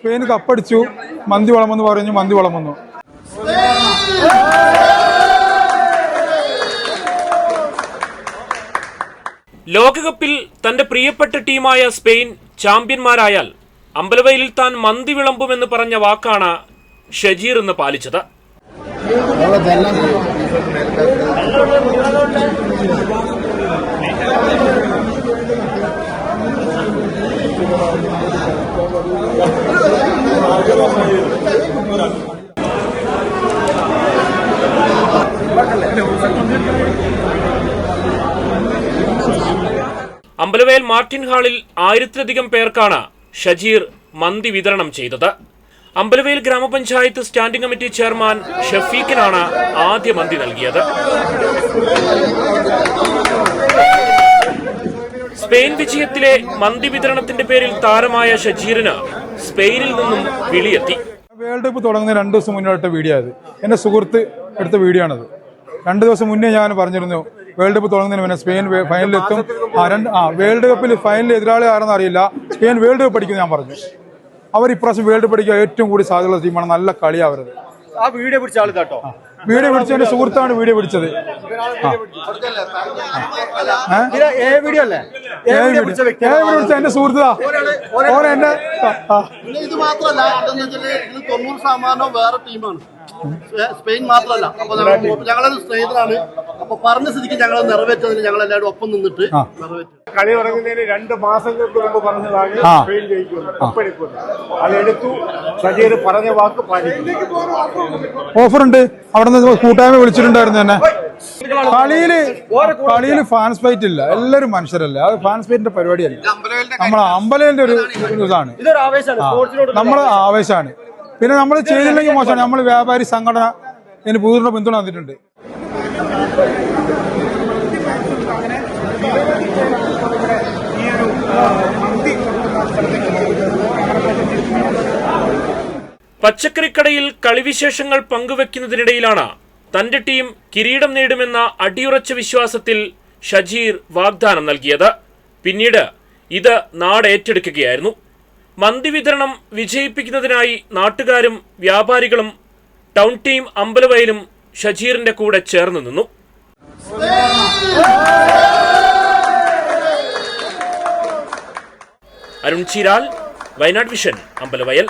Spain കപ്പടിച്ചു. മന്തി വളമെന്ന് പറഞ്ഞു, മന്തി വളമെന്നു. ലോകകപ്പിൽ തന്റെ പ്രിയപ്പെട്ട ടീമായ സ്പെയിൻ ചാമ്പ്യന്മാരായാൽ അമ്പലവയലിൽ താൻ മന്തി വിളമ്പുമെന്ന് പറഞ്ഞ വാക്കാണ് ഷജീർ ഇന്ന് പാലിച്ചത്. അമ്പലവയൽ മാർട്ടിൻ ഹാളിൽ 1000-ലധികം പേർക്കാണ് ഷജീർ മന്തി വിതരണം ചെയ്തത്. അമ്പലവയൽ ഗ്രാമപഞ്ചായത്ത് സ്റ്റാൻഡിംഗ് കമ്മിറ്റി ചെയർമാൻ ഷഫീഖിനാണ് ആദ്യ മന്തി നൽകിയത്. സ്പെയിൻ വിജയത്തിലെ മന്തി വിതരണത്തിന്റെ പേരിൽ താരമായ ഷജീറിന് സ്പെയിനിൽ നിന്നും വിളിയെത്തി. വേൾഡ് കപ്പ് തുടങ്ങുന്ന 2 ദിവസം മുന്നേ എടുത്ത വീഡിയോ അത്. എന്റെ സുഹൃത്ത് എടുത്ത വീഡിയോ ആണത്. 2 ദിവസം മുന്നേ ഞാൻ പറഞ്ഞിരുന്നു വേൾഡ് കപ്പ് തുടങ്ങുന്നതിന് മുന്നേ സ്പെയിൻ ഫൈനലിലെത്തും. വേൾഡ് കപ്പിൽ ഫൈനൽ എതിരാളി ആരെന്ന് അറിയില്ല, സ്പെയിൻ വേൾഡ് കപ്പ് അടിക്കും ഞാൻ പറഞ്ഞു. അവർ ഇപ്രാവശ്യം വേൾഡ് കപ്പ് അടിക്കാൻ ഏറ്റവും കൂടി സാധ്യതയുള്ള ടീമാണ്. നല്ല കളിയാണ് അവരത്. ആ വീഡിയോ പിടിച്ച ആൾ കേട്ടോ, വീഡിയോ പിടിച്ച എന്റെ സുഹൃത്താണ് വീഡിയോ പിടിച്ചത്. എന്റെ സുഹൃത്താ. ഇത് മാത്രമല്ല, 90% വേറെ ടീമാണ്, സ്പെയിൻ മാത്രമല്ല. അപ്പൊ ഞങ്ങളത് സ്നേഹിതരാണ്. അപ്പൊ പറഞ്ഞ സ്ഥിതിക്ക് ഞങ്ങൾ നിറവേറ്റതിന് ഞങ്ങൾ എല്ലാവരും ഒപ്പം നിന്നിട്ട് നിറവേറ്റും. കളി തുടങ്ങുന്നതിന് 2 മാസങ്ങൾക്ക് മുമ്പ് പറഞ്ഞതാണ് സ്പെയിൻ ജയിക്കുമെന്ന്, കപ്പെടുക്കുമെന്ന്. അതെടുത്തു. ഷജീർ പറഞ്ഞ വാക്ക് പാലിക്കുന്നു. ഓഫറുണ്ട്. അവിടെ നിന്ന് കൂട്ടായ്മ വിളിച്ചിട്ടുണ്ടായിരുന്നു തന്നെ. കളിയില് ഫാൻസ് ഫൈറ്റ് ഇല്ല, എല്ലാവരും മനുഷ്യരല്ലേ. അത് ഫാൻസ് ഫൈറ്റിന്റെ പരിപാടിയല്ല. നമ്മളെ അമ്പലത്തിന്റെ ഒരു ഇതാണ്, നമ്മളെ ആവേശമാണ്. പിന്നെ നമ്മൾ ചെയ്തില്ലെങ്കിൽ മോശമാണ്. നമ്മൾ വ്യാപാരി സംഘടന ഇതിന് പൂർണ്ണ പിന്തുണ തന്നിട്ടുണ്ട്. പച്ചക്കറിക്കടയിൽ കളിവിശേഷങ്ങൾ പങ്കുവെക്കുന്നതിനിടയിലാണ് തന്റെ ടീം കിരീടം നേടുമെന്ന അടിയുറച്ച വിശ്വാസത്തിൽ ഷജീർ വാഗ്ദാനം നൽകിയത്. പിന്നീട് ഇത് നാടേറ്റെടുക്കുകയായിരുന്നു. മന്തി വിതരണം വിജയിപ്പിക്കുന്നതിനായി നാട്ടുകാരും വ്യാപാരികളും ടൗൺ ടീം അമ്പലവയലും ഷജീറിന്റെ കൂടെ ചേർന്ന് നിന്നു. അരുൺ ചീരാൽ, വയനാട് വിഷൻ, അമ്പലവയൽ.